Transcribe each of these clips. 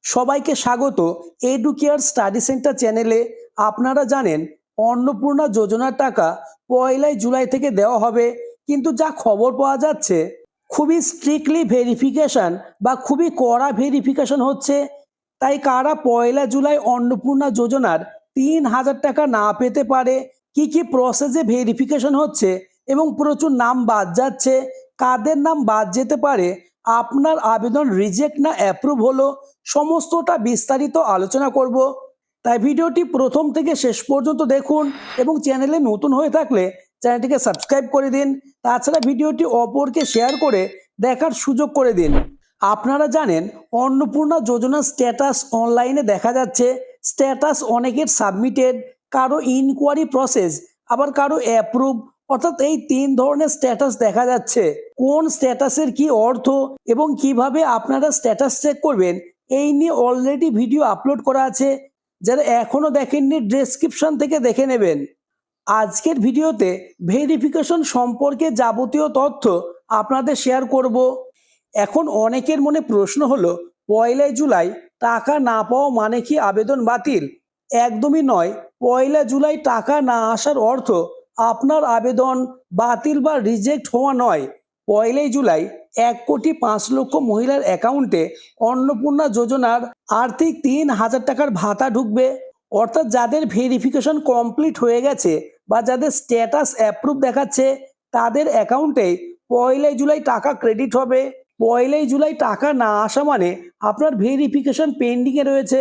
সবাইকে স্বাগত educare study centre চ্যানেলে। আপনারা জানেন অন্নপূর্ণা যোজনার টাকা 1 জুলাই থেকে দেওয়া হবে, কিন্তু যা খবর পাওয়া যাচ্ছে খুবই স্ট্রিক্টলি ভেরিফিকেশন বা খুবই কড়া ভেরিফিকেশন হচ্ছে। তাই কারা 1 জুলাই অন্নপূর্ণা যোজনার 3,000 টাকা না পেতে পারে, কি প্রসেসে ভেরিফিকেশন হচ্ছে এবং প্রচুর নাম বাদ যাচ্ছে, কাদের নাম বাদ যেতে পারে, আপনার আবেদন রিজেক্ট না অ্যাপ্রুভ হলো, সমস্তটা বিস্তারিত আলোচনা করব। তাই ভিডিওটি প্রথম থেকে শেষ পর্যন্ত দেখুন এবং চ্যানেলে নতুন হয়ে থাকলে চ্যানেলটিকে সাবস্ক্রাইব করে দিন। তাছাড়া ভিডিওটি অপরকে শেয়ার করে দেখার সুযোগ করে দিন। আপনারা জানেন অন্নপূর্ণা যোজনার স্ট্যাটাস অনলাইনে দেখা যাচ্ছে। স্ট্যাটাস অনেকের সাবমিটেড, কারো ইনকোয়ারি প্রসেস, আবার কারো অ্যাপ্রুভ, অর্থাৎ এই 3 ধরনের স্ট্যাটাস দেখা যাচ্ছে। কোন স্ট্যাটাসের কি অর্থ এবং কিভাবে আপনারা স্ট্যাটাস চেক করবেন এই নিয়ে অলরেডি ভিডিও আপলোড করা আছে। যারা এখনো দেখেননি ডেসক্রিপশন থেকে দেখে নেবেন। আজকের ভিডিওতে ভেরিফিকেশন সম্পর্কে যাবতীয় তথ্য আপনাদের শেয়ার করব। এখন অনেকের মনে প্রশ্ন হলো, 1 জুলাই টাকা না পাওয়া মানে কি আবেদন বাতিল? একদমই নয়। 1 জুলাই টাকা না আসার অর্থ আপনার আবেদন বাতিল বা রিজেক্ট হওয়া নয়। 1 জুলাই 1,05,00,000 মহিলার অ্যাকাউন্টে অন্নপূর্ণা যোজনার আর্থিক 3,000 টাকার ভাতা ঢুকবে। অর্থাৎ যাদের ভেরিফিকেশন কমপ্লিট হয়ে গেছে বা যাদের স্ট্যাটাস অ্যাপ্রুভ দেখাচ্ছে তাদের অ্যাকাউন্টে 1 জুলাই টাকা ক্রেডিট হবে। 1 জুলাই টাকা না আসা মানে আপনার ভেরিফিকেশন পেন্ডিংয়ে রয়েছে,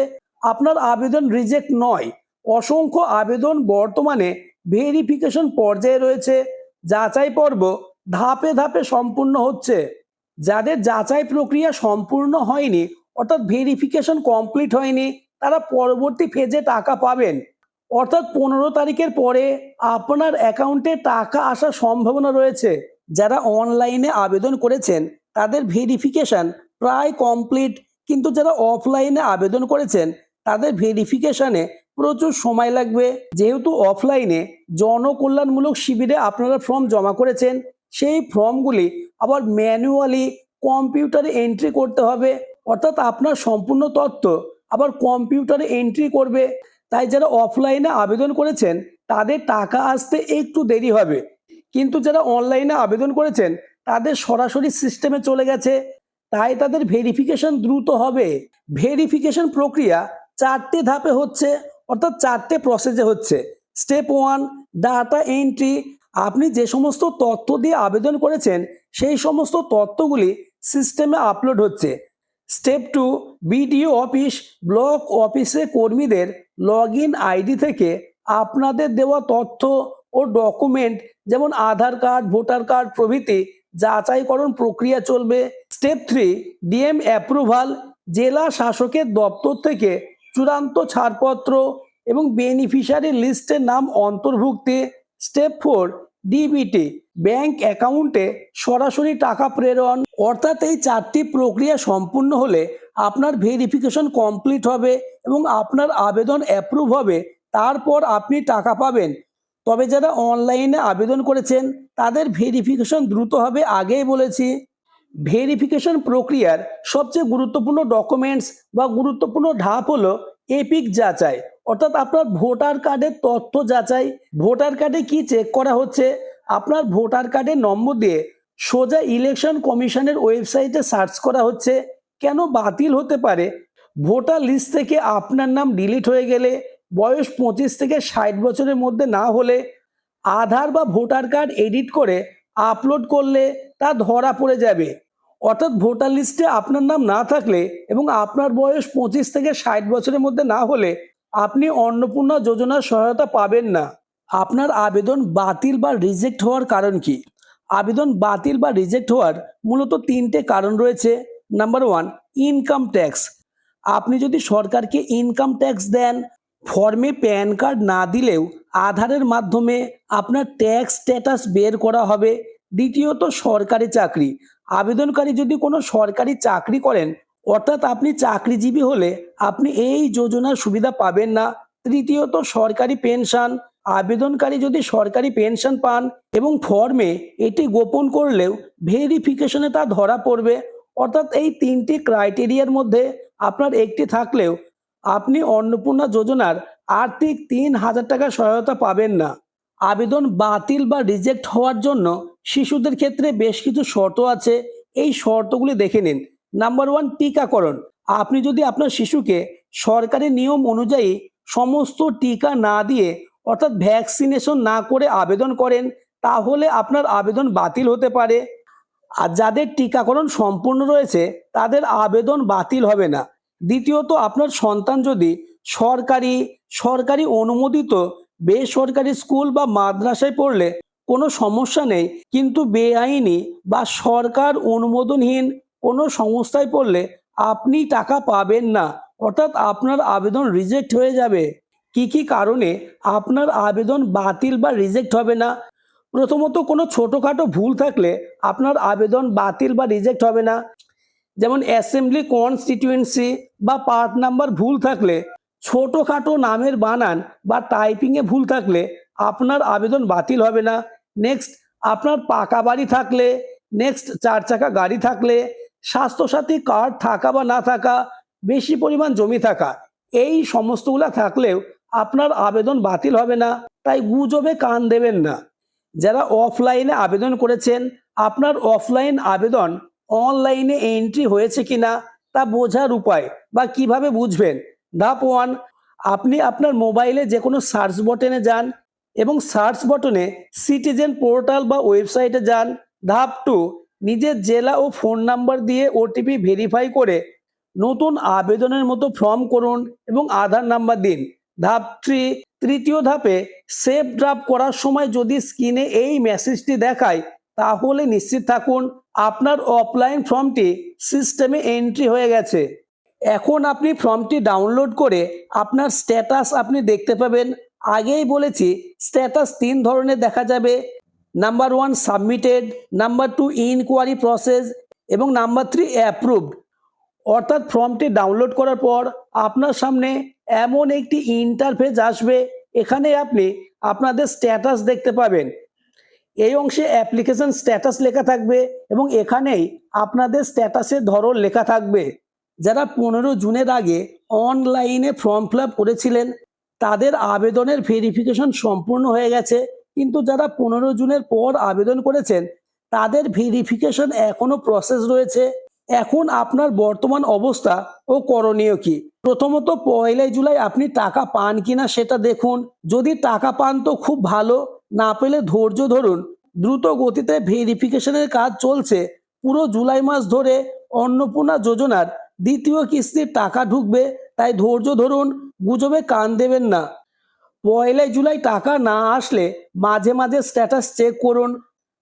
আপনার আবেদন রিজেক্ট নয়। অসংখ্য আবেদন বর্তমানে ভেরিফিকেশন পর্যায়ে রয়েছে। যাচাই পর্ব ধাপে ধাপে সম্পূর্ণ হচ্ছে। যাদের যাচাই প্রক্রিয়া সম্পূর্ণ হয়নি, অর্থাৎ ভেরিফিকেশন কমপ্লিট হয়নি, তারা পরবর্তী ফেজে টাকা পাবেন। অর্থাৎ 15 তারিখের পরে আপনার অ্যাকাউন্টে টাকা আসার সম্ভাবনা রয়েছে। যারা অনলাইনে আবেদন করেছেন তাদের ভেরিফিকেশন প্রায় কমপ্লিট, কিন্তু যারা অফলাইনে আবেদন করেছেন তাদের ভেরিফিকেশনে প্রচুর সময় লাগবে। যেহেতু অফলাইনে জনকল্যাণমূলক শিবিরে আপনারা ফর্ম জমা করেছেন, সেই ফর্মগুলি আবার ম্যানুয়ালি কম্পিউটারে এন্ট্রি করতে হবে। অর্থাৎ আপনার সম্পূর্ণ তথ্য আবার কম্পিউটারে এন্ট্রি করবে। তাই যারা অফলাইনে আবেদন করেছেন তাদের টাকা আসতে একটু দেরি হবে, কিন্তু যারা অনলাইনে আবেদন করেছেন তাদের সরাসরি সিস্টেমে চলে গেছে, তাই তাদের ভেরিফিকেশন দ্রুত হবে। ভেরিফিকেশন প্রক্রিয়া 4টে ধাপে হচ্ছে, অর্থাৎ 4টে প্রসেসে হচ্ছে। Step 1 data entry. আপনি যে সমস্ত তথ্য দিয়ে আবেদন করেছেন সেই সমস্ত তথ্যগুলি সিস্টেমে আপলোড হচ্ছে। স্টেপ 2 বিডিও অফিস, ব্লক অফিসে কর্মীদের লগইন আইডি থেকে আপনাদের দেওয়া তথ্য ও ডকুমেন্ট যেমন আধার কার্ড, ভোটার কার্ড প্রভৃতি যাচাইকরণ প্রক্রিয়া চলবে। স্টেপ 3 ডিএম অ্যাপ্রুভাল, জেলা শাসকের দপ্তর থেকে চূড়ান্ত ছাড়পত্র এবং বেনিফিশিয়ারি লিস্টের নাম অন্তর্ভুক্তি। স্টেপ 4 ডিবিটি, ব্যাংক অ্যাকাউন্টে সরাসরি টাকা প্রেরণ। অর্থাৎ এই 4টি প্রক্রিয়া সম্পূর্ণ হলে আপনার ভেরিফিকেশন কমপ্লিট হবে এবং আপনার আবেদন অ্যাপ্রুভ হবে, তারপর আপনি টাকা পাবেন। তবে যারা অনলাইনে আবেদন করেছেন তাদের ভেরিফিকেশন দ্রুত হবে, আগেই বলেছি। ভেরিফিকেশন প্রক্রিয়ার সবচেয়ে গুরুত্বপূর্ণ ডকুমেন্টস বা গুরুত্বপূর্ণ ধাপ হলো এপিক যাচাই, অর্থাৎ আপনার ভোটার কার্ডের তথ্য যাচাই। ভোটার কার্ডে কি চেক করা হচ্ছে? আপনার ভোটার কার্ডের নম্বর দিয়ে সোজা ইলেকশন কমিশনের ওয়েবসাইটে সার্চ করা হচ্ছে। কেন বাতিল হতে পারে? ভোটার লিস্ট থেকে আপনার নাম ডিলিট হয়ে গেলে, বয়স 25 থেকে 60 বছরের মধ্যে না হলে, আধার বা ভোটার কার্ড এডিট করে আপলোড করলে তা ধরা পড়ে যাবে। অর্থাৎ ভোটার লিস্টে আপনার নাম না থাকলে এবং আপনার বয়স 25 থেকে 60 বছরের মধ্যে না হলে আপনি অন্নপূর্ণা যোজনার সহায়তা পাবেন না। আপনার আবেদন বাতিল বা রিজেক্ট হওয়ার কারণ কি? আবেদন বাতিল বা রিজেক্ট হওয়ার মূলত 3টে কারণ রয়েছে। Number 1 income tax. আপনি যদি সরকারকে ইনকাম ট্যাক্স দেন, ফর্মে প্যান কার্ড না দিলেও আধারের মাধ্যমে আপনার ট্যাক্স স্ট্যাটাস বের করা হবে। দ্বিতীয়ত সরকারি চাকরি। আবেদনকারী যদি কোনো সরকারি চাকরি করেন, অর্থাৎ আপনি চাকরিজীবী হলে আপনি এই যোজনার সুবিধা পাবেন না। তৃতীয়ত সরকারি পেনশন। আবেদনকারী যদি সরকারি পেনশন পান এবং ফর্মে এটি গোপন করলেও ভেরিফিকেশনে তা ধরা পড়বে। অর্থাৎ এই 3টি ক্রাইটেরিয়ার মধ্যে আপনার একটি থাকলেও আপনি অন্নপূর্ণা যোজনার আর্থিক ৩,০০০ টাকা সহায়তা পাবেন না। আবেদন বাতিল বা রিজেক্ট হওয়ার জন্য শিশুদের ক্ষেত্রে বেশ কিছু শর্ত আছে। এই শর্তগুলি দেখে নিন। নাম্বার 1, টিকাকরণ। আপনি যদি আপনার শিশুকে সরকারি নিয়ম অনুযায়ী সমস্ত টিকা না দিয়ে অর্থাৎ ভ্যাকসিনেশন না করে আবেদন করেন, তাহলে আপনার আবেদন বাতিল হতে পারে। আর যাদের টিকাকরণ সম্পূর্ণ রয়েছে তাদের আবেদন বাতিল হবে না। দ্বিতীয়ত, আপনার সন্তান যদি সরকারি সরকারি অনুমোদিত বেসরকারি স্কুল বা মাদ্রাসায় পড়লে কোনো সমস্যা নেই, কিন্তু বেআইনি বা সরকার অনুমোদনহীন কোনো সংস্থায় পড়লে আপনি টাকা পাবেন না, অর্থাৎ আপনার আবেদন রিজেক্ট হয়ে যাবে। কি কি কারণে আপনার আবেদন বাতিল বা রিজেক্ট হবে না? প্রথমত, কোনো ছোটোখাটো ভুল থাকলে আপনার আবেদন বাতিল বা রিজেক্ট হবে না। যেমন অ্যাসেম্বলি কনস্টিটিউয়েন্সি বা পার্ট নাম্বার ভুল থাকলে, ছোটোখাটো নামের বানান বা টাইপিংয়ে ভুল থাকলে আপনার আবেদন বাতিল হবে না। নেক্সট, আপনার পাকা বাড়ি থাকলে, নেক্সট 4 চাকা গাড়ি থাকলে, স্বাস্থ্যসাথী কার্ড থাকা বা না থাকা, বেশি পরিমাণ জমি থাকা, এই সমস্তগুলো থাকলেও আপনার আবেদন বাতিল হবে না। তাই গুজবে কান দেবেন না। যারা অফলাইনে আবেদন করেছেন, আপনার অফলাইন আবেদন অনলাইনে এন্ট্রি হয়েছে কিনা তা বোঝার উপায় বা কিভাবে বুঝবেন। ধাপ 1, আপনি আপনার মোবাইলে যে কোনো সার্চ বটনে যান এবং সার্চ বটনে সিটিজেন পোর্টাল বা ওয়েবসাইটে যান। ধাপ 2, নিজের জেলা ও ফোন নাম্বার দিয়ে ওটিপি ভেরিফাই করে নতুন আবেদনের মতো ফর্ম করুন এবং আধার নাম্বার দিন। ধাপ 3, তৃতীয় ধাপে সেভ ড্রাফট করার সময় যদি স্ক্রিনে এই মেসেজটি দেখায়, তাহলে নিশ্চিত থাকুন আপনার অফলাইন ফর্মটি সিস্টেমে এন্ট্রি হয়ে গেছে। এখন আপনি ফর্মটি ডাউনলোড করে আপনার স্ট্যাটাস আপনি দেখতে পাবেন। আগেই বলেছি স্ট্যাটাস 3 ধরনের দেখা যাবে। Number 1, submitted, number 2, inquiry process এবং নাম্বার 3, অ্যাপ্রুভড। অর্থাৎ ফর্মটি ডাউনলোড করার পর আপনার সামনে এমন একটি ইন্টারফেস আসবে, এখানে আপনি আপনাদের স্ট্যাটাস দেখতে পাবেন। এই অংশে অ্যাপ্লিকেশন স্ট্যাটাস লেখা থাকবে এবং এখানেই আপনাদের স্ট্যাটাসের ধরন লেখা থাকবে। যারা 15 জুনের আগে অনলাইনে ফর্ম ফিল আপ করেছিলেন তাদের আবেদনের ভেরিফিকেশন সম্পূর্ণ হয়ে গেছে, কিন্তু যারা 15 জুনের পর আবেদন করেছেন তাদের ভেরিফিকেশন এখনো প্রসেস রয়েছে। এখন আপনার বর্তমান অবস্থা ও করণীয় কি? প্রথমত, 1 জুলাই আপনি টাকা পান কিনা সেটা দেখুন। যদি টাকা পান তো খুব ভালো, না পেলে ধৈর্য ধরুন। দ্রুত গতিতে ভেরিফিকেশনের কাজ চলছে। পুরো জুলাই মাস ধরে অন্নপূর্ণা যোজনার দ্বিতীয় কিস্তির টাকা ঢুকবে, তাই ধৈর্য ধরুন, গুজবে কান দেবেন না। 1 জুলাই টাকা না আসলে মাঝে মাঝে স্ট্যাটাস চেক করুন।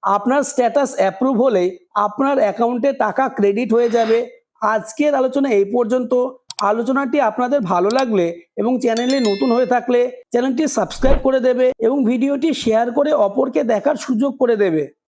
আপনার স্ট্যাটাস অ্যাপ্রুভ হলেই আপনার অ্যাকাউন্টে টাকা ক্রেডিট হয়ে যাবে। আজকের আলোচনা এই পর্যন্ত। আলোচনাটি আপনাদের ভালো লাগলে এবং চ্যানেলে নতুন হয়ে থাকলে চ্যানেলটি সাবস্ক্রাইব করে দেবে এবং ভিডিওটি শেয়ার করে অপরকে দেখার সুযোগ করে দেবে।